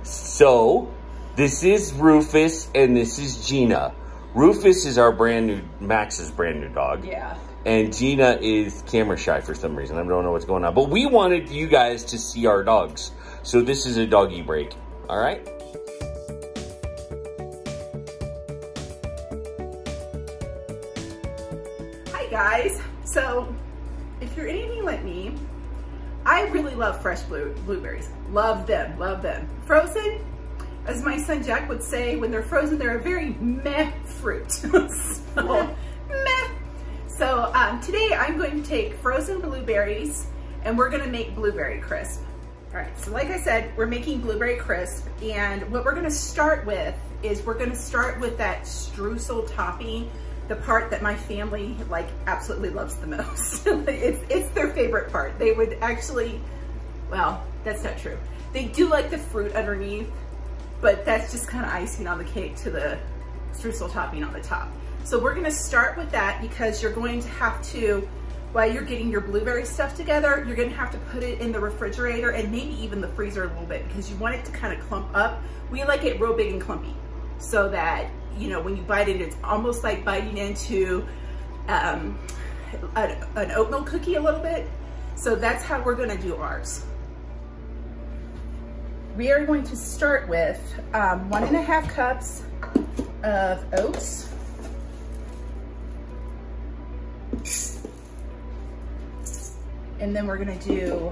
So, this is Rufus and this is Gina. Rufus is our Max's brand new dog. Yeah. And Gina is camera shy for some reason. I don't know what's going on. But we wanted you guys to see our dogs. So this is a doggy break. All right? Hi guys. So if you're anything like me, I really love fresh blueberries. Love them, love them. Frozen, as my son Jack would say, when they're frozen, they're a very meh fruit. So, meh. So today I'm going to take frozen blueberries and we're gonna make blueberry crisp. All right, so like I said, we're making blueberry crisp, and what we're gonna start with is we're gonna start with that streusel topping, the part that my family like absolutely loves the most. It's their favorite part. They would actually, well, that's not true. They do like the fruit underneath, but that's just kind of icing on the cake to the streusel topping on the top. So we're gonna start with that because you're going to have to, while you're getting your blueberry stuff together, you're gonna have to put it in the refrigerator and maybe even the freezer a little bit because you want it to kind of clump up. We like it real big and clumpy so that, you know, when you bite it, it's almost like biting into an oatmeal cookie a little bit. So that's how we're gonna do ours. We are going to start with 1.5 cups of oats. And then we're gonna do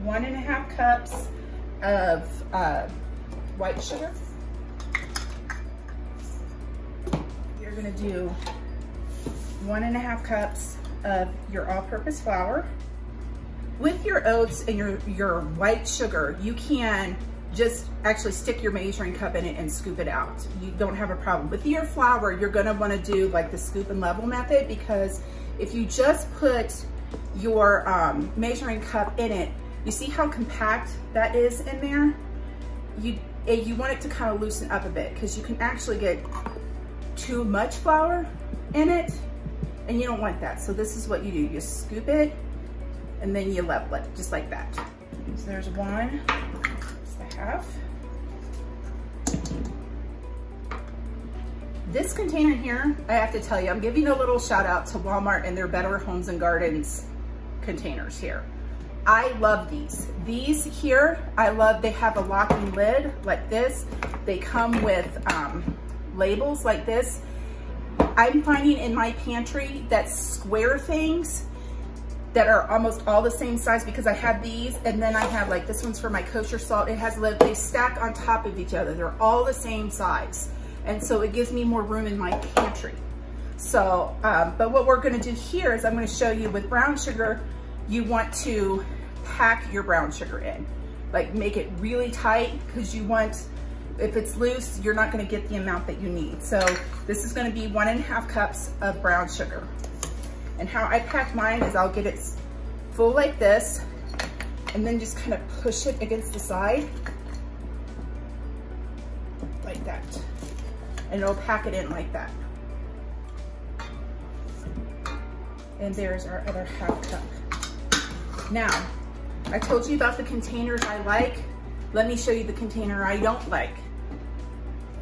1.5 cups of white sugar. You're gonna do 1.5 cups of your all-purpose flour. With your oats and your white sugar, you can just actually stick your measuring cup in it and scoop it out. You don't have a problem. With your flour, you're gonna wanna do like the scoop and level method, because if you just put your measuring cup in it, you see how compact that is in there? You want it to kind of loosen up a bit because you can actually get too much flour in it and you don't want that. So this is what you do. You scoop it and then you level it just like that. So there's one, just a half. This container here, I have to tell you, I'm giving a little shout out to Walmart and their Better Homes and Gardens containers here. I love these. These here, I love, they have a locking lid like this. They come with labels like this. I'm finding in my pantry that square things that are almost all the same size, because I have these and then I have like, this one's for my kosher salt. It has lid, they stack on top of each other. They're all the same size. And so it gives me more room in my pantry. So, but what we're gonna do here is I'm gonna show you with brown sugar, you want to pack your brown sugar in. Like make it really tight, because you want, if it's loose, you're not gonna get the amount that you need. So this is gonna be 1.5 cups of brown sugar. And how I pack mine is I'll get it full like this, and then just kind of push it against the side, like that. And it'll pack it in like that. And there's our other 1/2 cup. Now, I told you about the containers I like. Let me show you the container I don't like.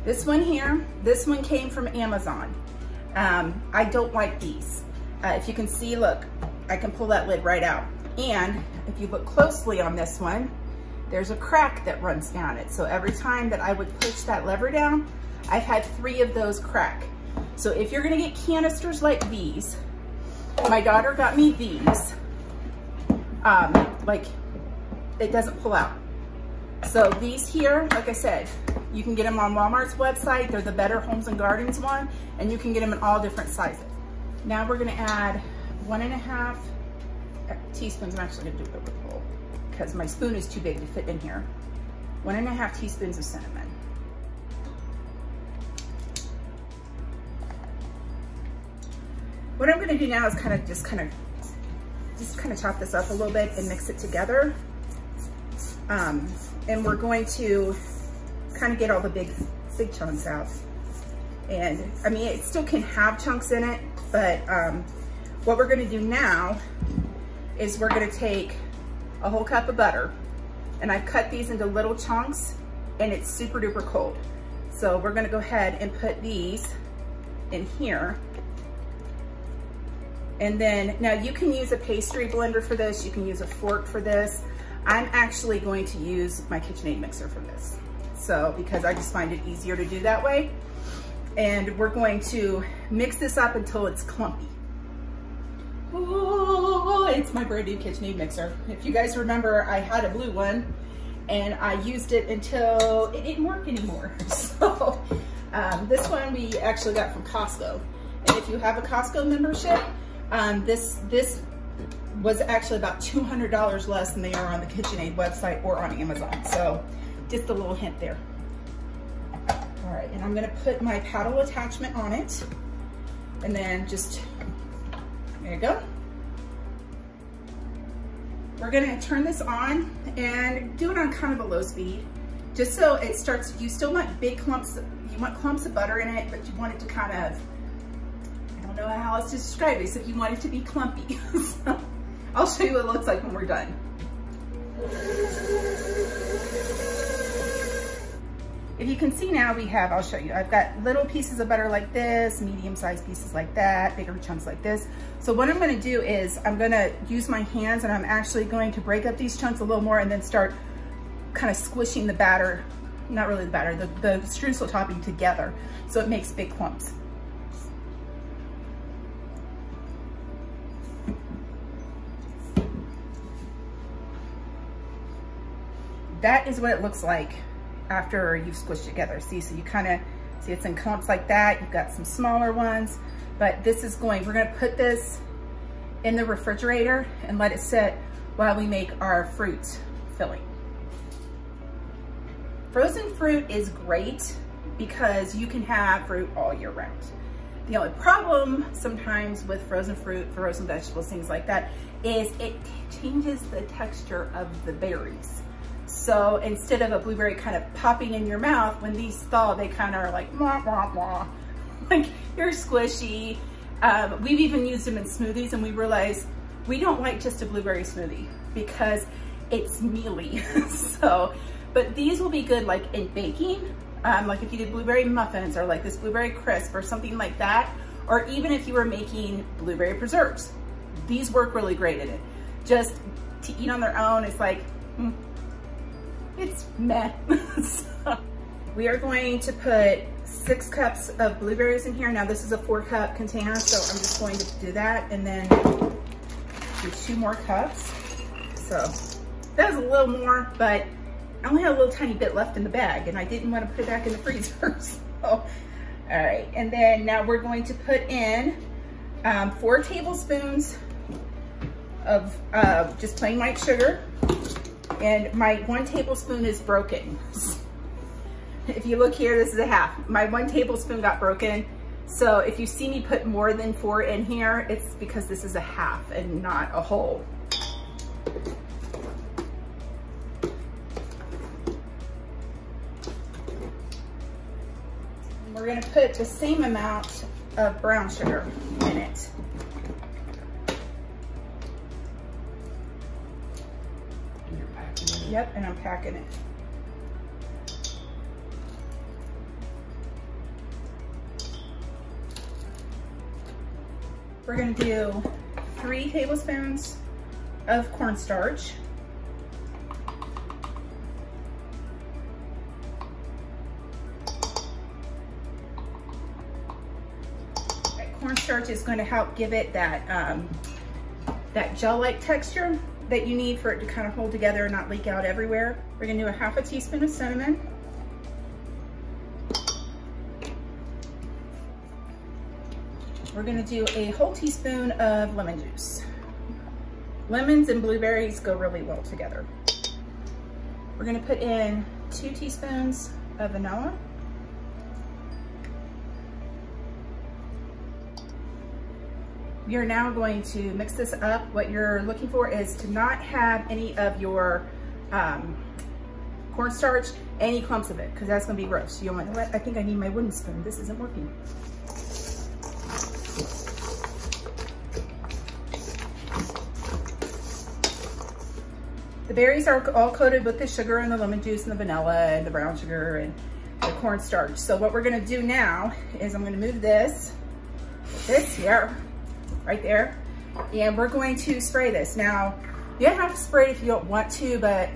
This one here, this one came from Amazon. I don't like these. If you can see, look, I can pull that lid right out. And if you look closely on this one, there's a crack that runs down it. So every time that I would push that lever down, I've had 3 of those crack. So if you're gonna get canisters like these, my daughter got me these, like it doesn't pull out. So these here, like I said, you can get them on Walmart's website. They're the Better Homes and Gardens one, and you can get them in all different sizes. Now we're gonna add 1.5 teaspoons. I'm actually gonna do it with a bowl because my spoon is too big to fit in here. 1.5 teaspoons of cinnamon. What I'm gonna do now is just kind of chop this up a little bit and mix it together. And we're going to kind of get all the big chunks out. And I mean, it still can have chunks in it, but what we're gonna do now is we're gonna take a whole cup of butter, and I've cut these into little chunks and it's super duper cold. So we're gonna go ahead and put these in here. And then, now you can use a pastry blender for this, you can use a fork for this. I'm actually going to use my KitchenAid mixer for this. So, because I just find it easier to do that way. And we're going to mix this up until it's clumpy. Oh, it's my brand new KitchenAid mixer. If you guys remember, I had a blue one and I used it until it didn't work anymore. So this one we actually got from Costco. And if you have a Costco membership, this was actually about $200 less than they are on the KitchenAid website or on Amazon. So just a little hint there. All right, and I'm gonna put my paddle attachment on it. And then just, there you go. We're gonna turn this on and do it on kind of a low speed, just so it starts, you still want big clumps, you want clumps of butter in it, but you want it to kind of, I don't know how else to describe it, except you want it to be clumpy. So I'll show you what it looks like when we're done. If you can see now, we have, I'll show you, I've got little pieces of butter like this, medium-sized pieces like that, bigger chunks like this. So what I'm gonna do is I'm gonna use my hands and I'm actually going to break up these chunks a little more and then start kind of squishing the batter, not really the batter, the streusel topping together so it makes big clumps. That is what it looks like after you've squished it together. See, so you kind of see it's in clumps like that. You've got some smaller ones, but this is going, we're gonna put this in the refrigerator and let it sit while we make our fruit filling. Frozen fruit is great because you can have fruit all year round. The only problem sometimes with frozen fruit, frozen vegetables, things like that, is it changes the texture of the berries. So instead of a blueberry kind of popping in your mouth, when these thaw, they kind of are like, wah, wah, wah. Like they're squishy. We've even used them in smoothies and we realized we don't like just a blueberry smoothie because it's mealy. So, but these will be good like in baking, like if you did blueberry muffins or like this blueberry crisp or something like that, or even if you were making blueberry preserves. These work really great in it. Just to eat on their own, it's like, it's meh. So we are going to put 6 cups of blueberries in here. Now this is a 4-cup container, so I'm just going to do that and then do 2 more cups. So that was a little more, but I only had a little tiny bit left in the bag and I didn't want to put it back in the freezer. So, all right, and then now we're going to put in 4 tablespoons of just plain white sugar. And my 1 tablespoon is broken. If you look here, this is a half. My 1 tablespoon got broken. So if you see me put more than 4 in here, it's because this is a half and not a whole. And we're gonna put the same amount of brown sugar in it. Yep, and I'm packing it. We're gonna do 3 tablespoons of cornstarch. Cornstarch is going to help give it that that gel-like texture that you need for it to kind of hold together and not leak out everywhere. We're gonna do a 1/2 teaspoon of cinnamon. We're gonna do a whole teaspoon of lemon juice. Lemons and blueberries go really well together. We're gonna put in 2 teaspoons of vanilla. You're now going to mix this up. What you're looking for is to not have any of your cornstarch, any clumps of it, because that's gonna be gross. You don't want to I think I need my wooden spoon. This isn't working. The berries are all coated with the sugar and the lemon juice and the vanilla and the brown sugar and the cornstarch. So what we're gonna do now is I'm gonna move this here, right there, and we're going to spray this. Now, you don't have to spray it if you don't want to, but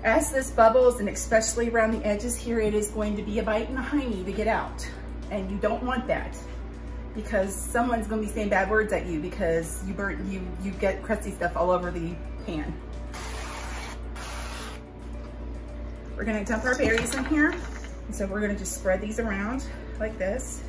as this bubbles, and especially around the edges here, it is going to be a bite and a hiney to get out. And you don't want that, because someone's gonna be saying bad words at you because you get crusty stuff all over the pan. We're gonna dump our berries in here. And so we're gonna just spread these around like this.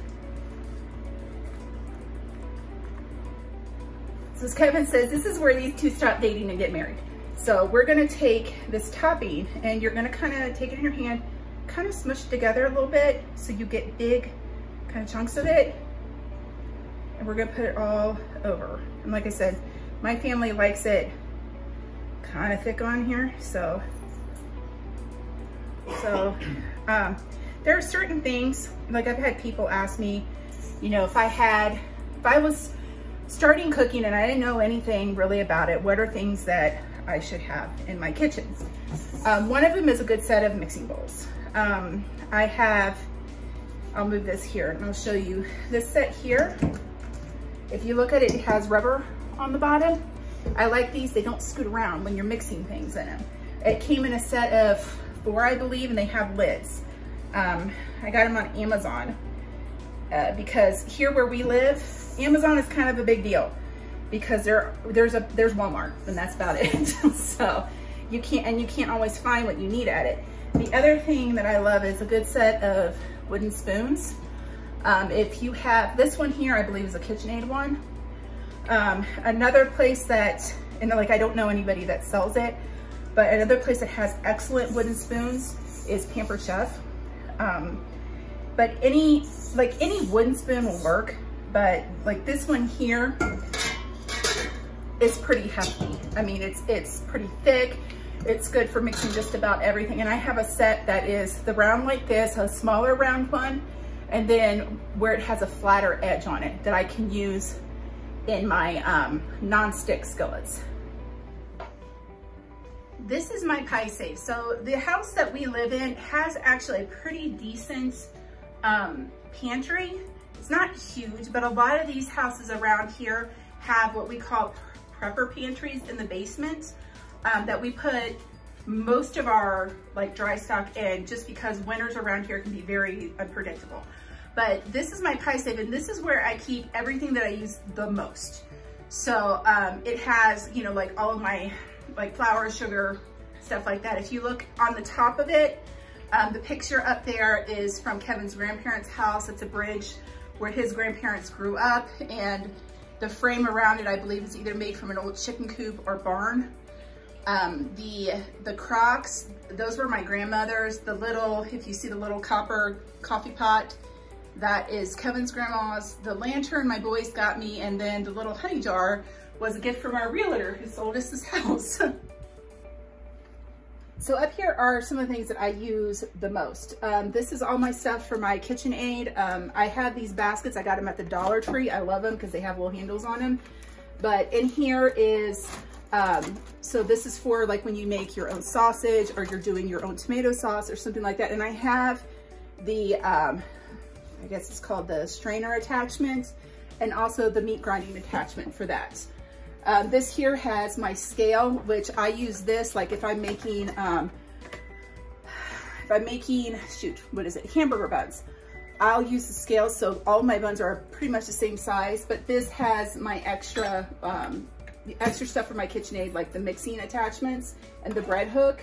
So as Kevin says, this is where these two stop dating and get married. So we're gonna take this topping and you're gonna kind of take it in your hand, kind of smush it together a little bit so you get big kind of chunks of it. And we're gonna put it all over. And like I said, my family likes it kind of thick on here. So there are certain things, like I've had people ask me, you know, if I was starting cooking and I didn't know anything really about it, what are things that I should have in my kitchen? One of them is a good set of mixing bowls. I'll move this here and I'll show you this set here. If you look at it, it has rubber on the bottom. I like these, they don't scoot around when you're mixing things in them. It came in a set of 4, I believe, and they have lids. I got them on Amazon because here where we live, Amazon is kind of a big deal because there's Walmart and that's about it. So you can't always find what you need at it. The other thing that I love is a good set of wooden spoons. If you have this one here, I believe is a KitchenAid one. Another place that, and like I don't know anybody that sells it, but another place that has excellent wooden spoons is Pampered Chef. But any wooden spoon will work, but like this one here is pretty hefty. I mean, it's pretty thick. It's good for mixing just about everything. And I have a set that is the round like this, a smaller round one, and then where it has a flatter edge on it that I can use in my non-stick skillets. This is my pie safe. So the house that we live in has actually a pretty decent pantry. It's not huge, but a lot of these houses around here have what we call prepper pantries in the basement that we put most of our like dry stock in, just because winters around here can be very unpredictable. But this is my pie safe, and this is where I keep everything that I use the most. So it has, you know, like all of my like flour, sugar, stuff like that. If you look on the top of it, the picture up there is from Kevin's grandparents' house. It's a bridge where his grandparents grew up, and the frame around it, I believe, is either made from an old chicken coop or barn. The crocks, those were my grandmother's. The little, if you see the little copper coffee pot, that is Kevin's grandma's. The lantern my boys got me, and then the little honey jar was a gift from our realtor who sold us this house. So up here are some of the things that I use the most. This is all my stuff for my KitchenAid. I have these baskets. I got them at the Dollar Tree. I love them because they have little handles on them. But in here is, so this is for like when you make your own sausage or you're doing your own tomato sauce or something like that. And I have the, I guess it's called the strainer attachment, and also the meat grinding attachment for that. This here has my scale, which I use this, like if I'm making, shoot, what is it? Hamburger buns. I'll use the scale, so all my buns are pretty much the same size, but this has my extra, the extra stuff for my KitchenAid, like the mixing attachments and the bread hook.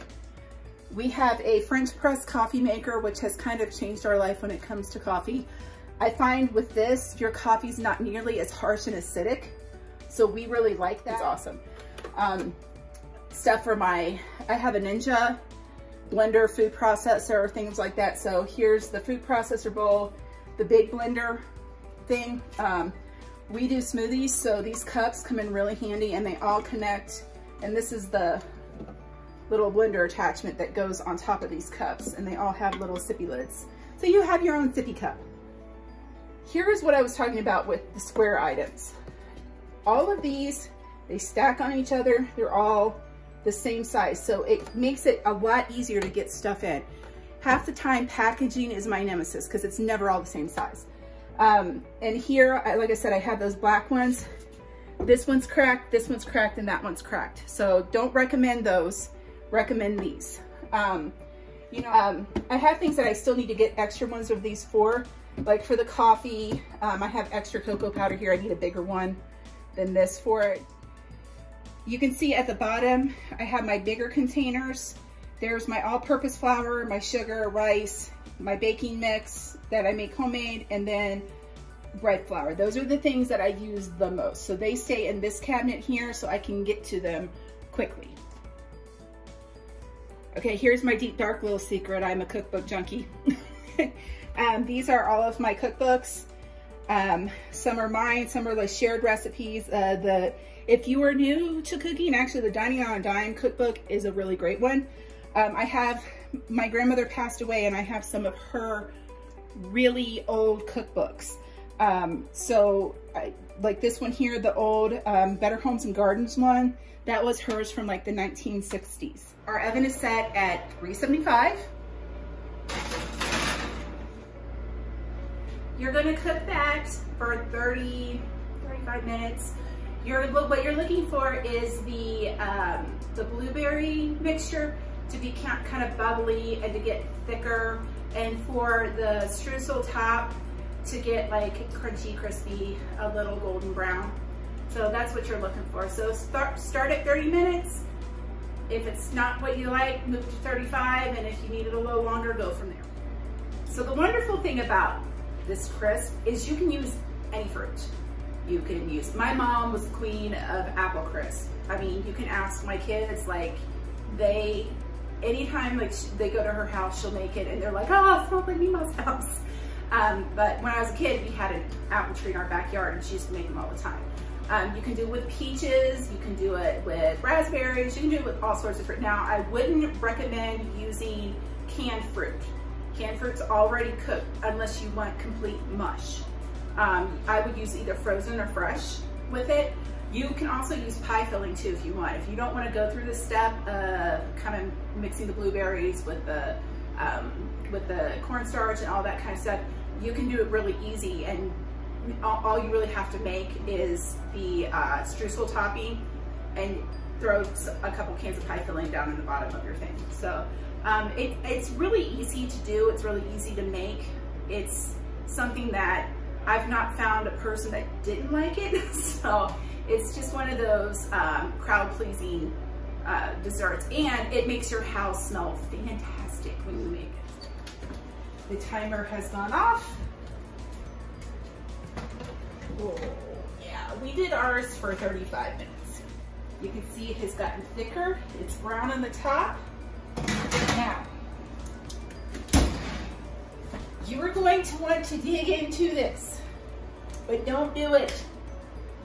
We have a French press coffee maker, which has kind of changed our life when it comes to coffee. I find with this, your coffee's not nearly as harsh and acidic. So we really like that. It's awesome. Stuff for I have a Ninja blender, food processor, things like that. So here's the food processor bowl, the big blender thing. We do smoothies, so these cups come in really handy and they all connect. And this is the little blender attachment that goes on top of these cups, and they all have little sippy lids. So you have your own sippy cup. Here's what I was talking about with the square items. All of these, they stack on each other. They're all the same size. So it makes it a lot easier to get stuff in. Half the time packaging is my nemesis because it's never all the same size. And here, like I said, I have those black ones. This one's cracked, and that one's cracked. So don't recommend those, recommend these. You know, I have things that I still need to get extra ones of these for, like for the coffee. I have extra cocoa powder here. I need a bigger one than this for it. You can see at the bottom, I have my bigger containers. There's my all-purpose flour, my sugar, rice, my baking mix that I make homemade, and then bread flour. Those are the things that I use the most. So they stay in this cabinet here so I can get to them quickly. Okay, here's my deep dark little secret. I'm a cookbook junkie. These are all of my cookbooks. Some are mine, some are the shared recipes. If you are new to cooking, actually the Dining on a Dime cookbook is a really great one. My grandmother passed away and I have some of her really old cookbooks. Like this one here, the old Better Homes and Gardens one, that was hers from like the 1960s. Our oven is set at 375. You're gonna cook that for 35 minutes. What you're looking for is the blueberry mixture to be kind of bubbly and to get thicker, and for the streusel top to get like crunchy, crispy, a little golden brown. So that's what you're looking for. So start at 30 minutes. If it's not what you like, move to 35, and if you need it a little longer, go from there. So the wonderful thing about this crisp is you can use any fruit. You can use, my mom was the queen of apple crisp. I mean, you can ask my kids, like anytime like they go to her house, she'll make it and they're like, oh, it smells like Mima's house. But when I was a kid, we had an apple tree in our backyard and she used to make them all the time. You can do it with peaches, you can do it with raspberries, you can do it with all sorts of fruit. Now, I wouldn't recommend using canned fruit. Canned fruit's already cooked unless you want complete mush. I would use either frozen or fresh with it. You can also use pie filling too if you want. If you don't want to go through the step of kind of mixing the blueberries with the cornstarch and all that kind of stuff, you can do it really easy, and all you really have to make is the streusel topping and throw a couple cans of pie filling down in the bottom of your thing. So it's really easy to do. It's really easy to make. It's something that I've not found a person that didn't like it. So it's just one of those crowd-pleasing desserts, and it makes your house smell fantastic when you make it. The timer has gone off. Oh, yeah, we did ours for 35 minutes. You can see it has gotten thicker. It's brown on the top. Now, you are going to want to dig into this, but don't do it.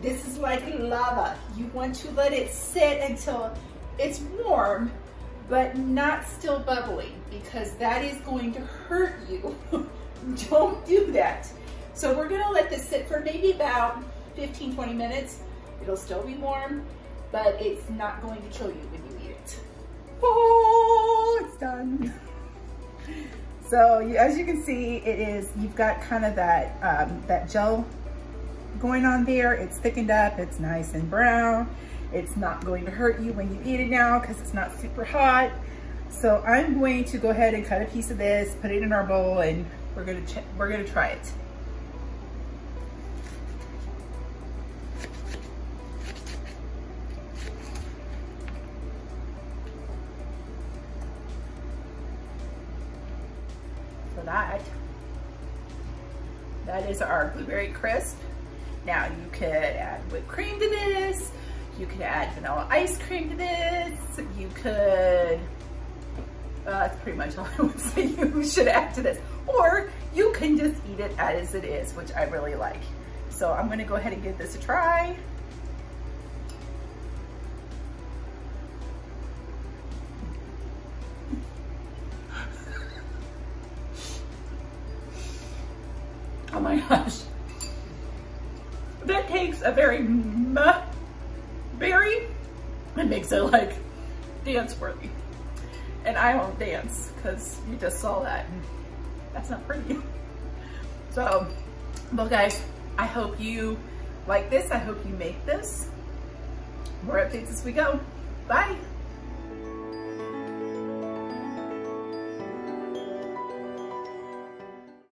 This is like lava. You want to let it sit until it's warm, but not still bubbling, because that is going to hurt you. Don't do that. So we're gonna let this sit for maybe about 15-20 minutes. It'll still be warm, but it's not going to kill you when you eat it. Oh, it's done. So as you can see, you've got kind of that, that gel going on there. It's thickened up, it's nice and brown. It's not going to hurt you when you eat it now because it's not super hot. So I'm going to go ahead and cut a piece of this, put it in our bowl, and we're gonna try it. So that is our blueberry crisp. Now you could add whipped cream to this. You could add vanilla ice cream to this. You could, that's pretty much all I would say you should add to this. Or you can just eat it as it is, which I really like. So I'm gonna go ahead and give this a try. Oh my gosh. That takes a very berry and makes it like dance worthy. And I won't dance because you just saw that. And that's not pretty. So, well guys, I hope you like this. I hope you make this. More updates as we go. Bye.